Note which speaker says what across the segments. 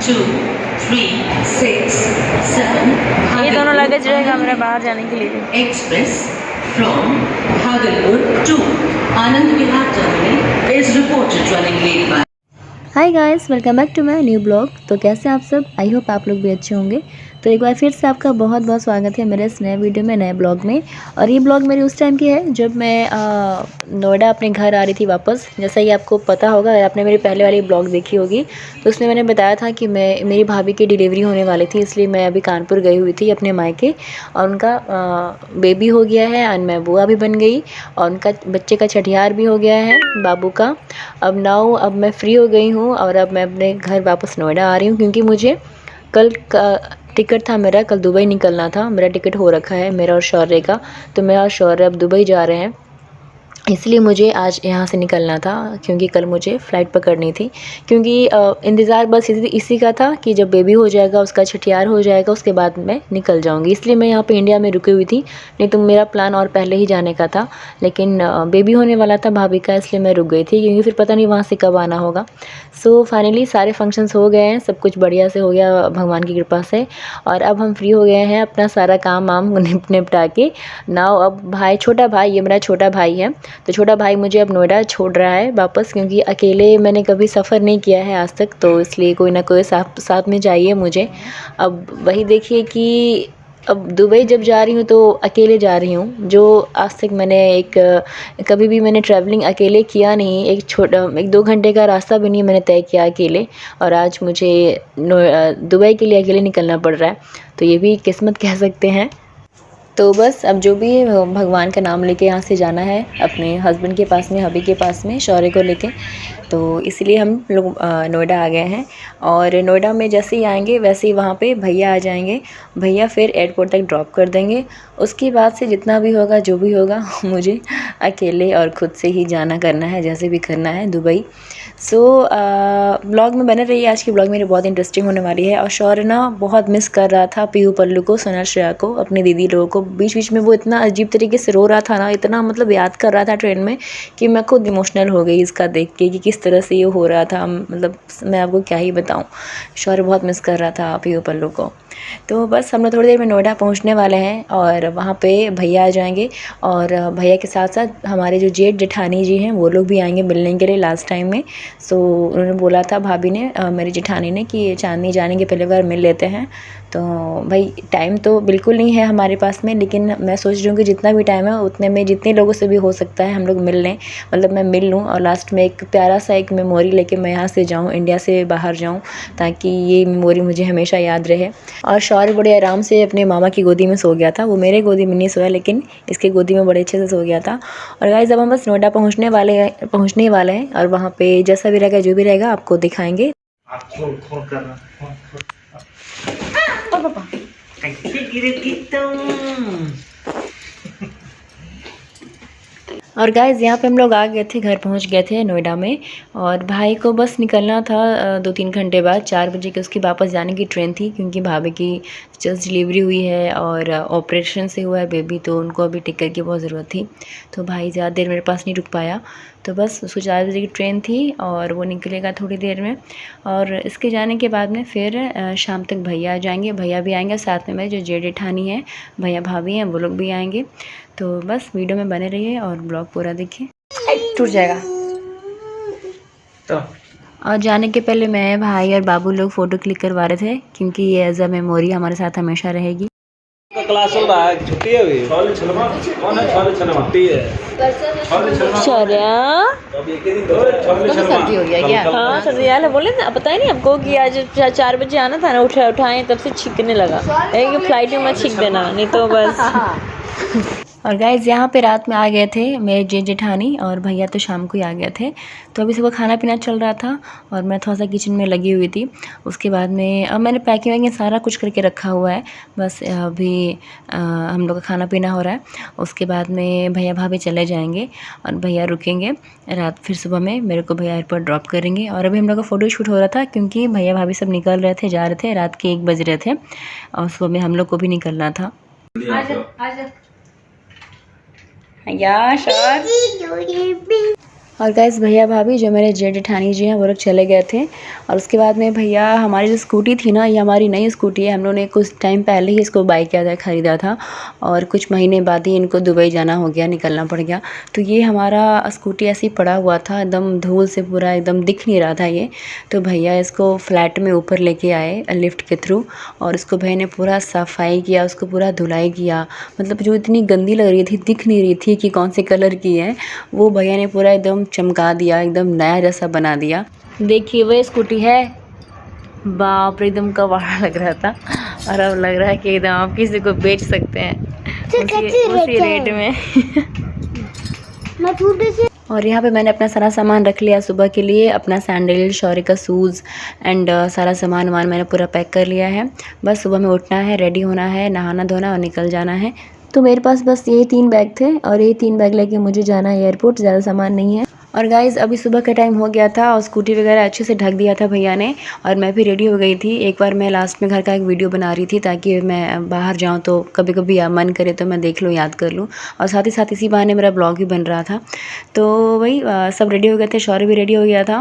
Speaker 1: 2, 3, 6, 7
Speaker 2: ये दोनों लगेज रहेगा मेरा बाहर जाने के लिए।
Speaker 1: Express from Bhagalpur to Anand Vihar terminal is reported running late by
Speaker 2: hi guys, welcome back to my new blog. तो कैसे आप सब? आई होप आप लोग भी अच्छे होंगे। तो एक बार फिर से आपका बहुत बहुत स्वागत है मेरे इस नए वीडियो में, नए ब्लॉग में। और ये ब्लॉग मेरी उस टाइम की है जब मैं नोएडा अपने घर आ रही थी वापस। जैसा कि आपको पता होगा, अगर आपने मेरी पहले वाली ब्लॉग देखी होगी तो उसमें मैंने बताया था कि मेरी भाभी की डिलीवरी होने वाली थी, इसलिए मैं अभी कानपुर गई हुई थी अपने मायके। और उनका बेबी हो गया है और मैं बुआ भी बन गई और उनका बच्चे का छठियार भी हो गया है बाबू का। अब मैं फ्री हो गई हूँ और अब मैं अपने घर वापस नोएडा आ रही हूँ, क्योंकि मुझे कल का टिकट था मेरा, कल दुबई निकलना था। मेरा टिकट हो रखा है, मेरा और शौर्य का। तो मैं और शौर्य अब दुबई जा रहे हैं, इसलिए मुझे आज यहाँ से निकलना था, क्योंकि कल मुझे फ़्लाइट पकड़नी थी। क्योंकि इंतज़ार बस इसी का था कि जब बेबी हो जाएगा, उसका छठियार हो जाएगा, उसके बाद मैं निकल जाऊँगी। इसलिए मैं यहाँ पे इंडिया में रुकी हुई थी, नहीं तो मेरा प्लान और पहले ही जाने का था। लेकिन बेबी होने वाला था भाभी का, इसलिए मैं रुक गई थी, क्योंकि फिर पता नहीं वहाँ से कब आना होगा। सो फाइनली सारे फंक्शंस हो गए हैं, सब कुछ बढ़िया से हो गया भगवान की कृपा से। और अब हम फ्री हो गए हैं अपना सारा काम वाम निपटा के। नाउ अब छोटा भाई, ये मेरा छोटा भाई है, तो छोटा भाई मुझे अब नोएडा छोड़ रहा है वापस, क्योंकि अकेले मैंने कभी सफ़र नहीं किया है आज तक, तो इसलिए कोई ना कोई साथ में चाहिए मुझे। अब वही देखिए कि अब दुबई जब जा रही हूँ तो अकेले जा रही हूँ, जो आज तक मैंने कभी भी मैंने ट्रैवलिंग अकेले किया नहीं। एक 2 घंटे का रास्ता भी नहीं मैंने तय किया अकेले, और आज मुझे दुबई के लिए अकेले निकलना पड़ रहा है। तो ये भी किस्मत कह सकते हैं। तो बस अब जो भी है भगवान का नाम लेके यहाँ से जाना है अपने हस्बैंड के पास में, हबी के पास में, शौर्य को लेके। तो इसलिए हम लोग नोएडा आ गए हैं। और नोएडा में जैसे ही आएंगे वैसे ही वहाँ पे भैया आ जाएंगे। भैया फिर एयरपोर्ट तक ड्रॉप कर देंगे। उसके बाद से जितना भी होगा, जो भी होगा, मुझे अकेले और ख़ुद से ही जाना करना है, जैसे भी करना है दुबई। सो ब्लॉग में बने रहिए। आज की ब्लॉग मेरी बहुत इंटरेस्टिंग होने वाली है। और शौर्य ना बहुत मिस कर रहा था पीहू पल्लू को, सोनल श्रेया को, अपनी दीदी लोगों को। बीच बीच में वो इतना अजीब तरीके से रो रहा था ना, इतना मतलब याद कर रहा था ट्रेन में, कि मैं खुद इमोशनल हो गई इसका देख के कि किस तरह से ये हो रहा था। मतलब मैं आपको क्या ही बताऊँ, शौर्य बहुत मिस कर रहा था पीहू पल्लू को। तो बस हम लोग थोड़ी देर में नोएडा पहुंचने वाले हैं और वहाँ पे भैया आ जाएंगे। और भैया के साथ साथ हमारे जो जेठ जेठानी जी हैं वो लोग भी आएंगे मिलने के लिए लास्ट टाइम में। सो उन्होंने बोला था, भाभी ने, मेरी जेठानी ने, कि चांदनी जाने के पहले बार मिल लेते हैं। तो भाई टाइम तो बिल्कुल नहीं है हमारे पास में, लेकिन मैं सोच रही हूँ कि जितना भी टाइम है उतने में जितने लोगों से भी हो सकता है हम लोग मिल लें, मतलब मैं मिल लूँ। और लास्ट में एक प्यारा सा एक मेमोरी लेके मैं यहाँ से जाऊँ, इंडिया से बाहर जाऊँ, ताकि ये मेमोरी मुझे हमेशा याद रहे। और शौर्य बड़े आराम से अपने मामा की गोदी में सो गया था। वो मेरे गोदी में नहीं सोया, लेकिन इसके गोदी में बड़े अच्छे से सो गया था। और गाइस अब हम बस नोएडा पहुंचने वाले हैं और वहाँ पे जैसा भी रहेगा, जो भी रहेगा, आपको दिखाएंगे। और गाइज़ यहाँ पे हम लोग आ गए थे, घर पहुँच गए थे नोएडा में। और भाई को बस निकलना था 2-3 घंटे बाद, 4 बजे की उसकी वापस जाने की ट्रेन थी, क्योंकि भाभी की जस्ट डिलीवरी हुई है और ऑपरेशन से हुआ है बेबी, तो उनको अभी टिकट की बहुत ज़रूरत थी। तो भाई ज़्यादा देर मेरे पास नहीं रुक पाया, तो बस उसको 4 बजे की ट्रेन थी और वो निकलेगा थोड़ी देर में। और इसके जाने के बाद में फिर शाम तक भैया आ जाएंगे। भैया भी आएंगे, साथ में मेरे जो जेठ जेठानी है, भैया भाभी हैं, वो लोग भी आएंगे। तो बस वीडियो में बने रहिए और ब्लॉग पूरा देखिए। टूट जाएगा। तो और जाने के पहले मैं, भाई और बाबू लोग फ़ोटो क्लिक करवा रहे थे, क्योंकि ये एज अ मेमोरी हमारे साथ हमेशा रहेगी।
Speaker 3: क्लास चल रहा है, छुट्टी है अभी। छुट्टी है।
Speaker 2: शौर्या सर्दी हो गया क्या? हाँ सर्दी आया, बोले ना, पता ही नहीं आपको कि आज 4 बजे आना था ना, उठाएं तब से छींकने लगा। फ्लाइट में मत छींक देना, नहीं तो बस। और गाइज़ यहाँ पे रात में आ गए थे मेरे जेठ जेठानी, और भैया तो शाम को ही आ गए थे। तो अभी सुबह खाना पीना चल रहा था और मैं थोड़ा सा किचन में लगी हुई थी। उसके बाद में अब मैंने पैकिंग वैकिंग सारा कुछ करके रखा हुआ है, बस अभी हम लोग का खाना पीना हो रहा है। उसके बाद में भैया भाभी चले जाएंगे और भैया रुकेंगे रात, फिर सुबह में मेरे को भैया एयरपोर्ट ड्रॉप करेंगे। और अभी हम लोग का फ़ोटो शूट हो रहा था, क्योंकि भैया भाभी सब निकल रहे थे, जा रहे थे, रात के 1 बज रहे थे और सुबह में हम लोग को भी निकलना था। और गाइस भैया भाभी जो मेरे जेठ जेठानी जी हैं वो लोग चले गए थे। और उसके बाद में भैया हमारी जो स्कूटी थी ना, ये हमारी नई स्कूटी है, हम लोगों ने कुछ टाइम पहले ही इसको बाय किया था, ख़रीदा था और कुछ महीने बाद ही इनको दुबई जाना हो गया, निकलना पड़ गया। तो ये हमारा स्कूटी ऐसे ही पड़ा हुआ था, एकदम धूल से पूरा एकदम दिख नहीं रहा था ये। तो भैया इसको फ्लैट में ऊपर लेके आए लिफ्ट के थ्रू और इसको भैया ने पूरा सफाई किया, उसको पूरा धुलाई किया। मतलब जो इतनी गंदी लग रही थी, दिख नहीं रही थी कि कौन से कलर की है, वो भैया ने पूरा एकदम चमका दिया, एकदम नया जैसा बना दिया। देखिए वो स्कूटी है, बाप रे एकदम कबाड़ा लग रहा था और अब लग रहा है कि एकदम आप किसी को बेच सकते हैं उसी रेट में। और यहाँ पे मैंने अपना सारा सामान रख लिया सुबह के लिए, अपना सैंडल, शौर्य का शूज़ एंड सारा सामान मैंने पूरा पैक कर लिया है। बस सुबह में उठना है, रेडी होना है, नहाना धोना और निकल जाना है। तो मेरे पास बस यही 3 बैग थे और यही 3 बैग लेके मुझे जाना है एयरपोर्ट, ज़्यादा सामान नहीं है। और गाइज़ अभी सुबह का टाइम हो गया था और स्कूटी वगैरह अच्छे से ढक दिया था भैया ने और मैं भी रेडी हो गई थी। एक बार मैं लास्ट में घर का एक वीडियो बना रही थी ताकि मैं बाहर जाऊं तो कभी कभी मन करे तो मैं देख लूं, याद कर लूं, और साथ ही साथ इसी बहाने मेरा ब्लॉग भी बन रहा था। तो वही सब रेडी हो गए थे, शौर्य भी रेडी हो गया था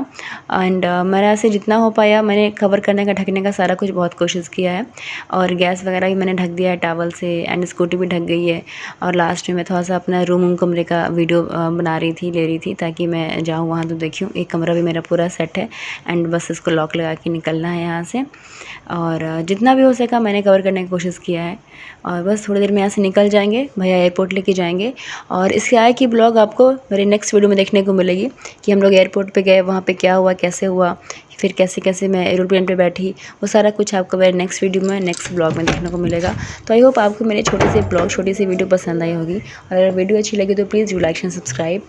Speaker 2: एंड मेरा से जितना हो पाया मैंने कवर करने का, ढकने का सारा कुछ बहुत कोशिश किया है। और गैस वगैरह भी मैंने ढक दिया है टावल से एंड स्कूटी भी ढक गई है। और लास्ट में मैं थोड़ा सा अपना रूम कमरे का वीडियो बना रही थी, ले रही थी ताकि मैं जाऊँ वहाँ तो देखूँ। एक कमरा भी मेरा पूरा सेट है एंड बस इसको लॉक लगा के निकलना है यहाँ से। और जितना भी हो सका मैंने कवर करने की कोशिश किया है और बस थोड़ी देर में यहाँ से निकल जाएंगे, भैया एयरपोर्ट लेके जाएंगे। और इसके आगे की ब्लॉग आपको मेरे नेक्स्ट वीडियो में देखने को मिलेगी कि हम लोग एयरपोर्ट पे गए, वहाँ पे क्या हुआ, कैसे हुआ, फिर कैसे कैसे मैं एरोप्लेन पे बैठी, वो सारा कुछ आपको मेरे नेक्स्ट वीडियो में, नेक्स्ट ब्लॉग में देखने को मिलेगा। तो आई होप आपको मेरे छोटे से ब्लॉग, छोटी सी वीडियो पसंद आई होगी। और अगर वीडियो अच्छी लगी तो please do like and subscribe.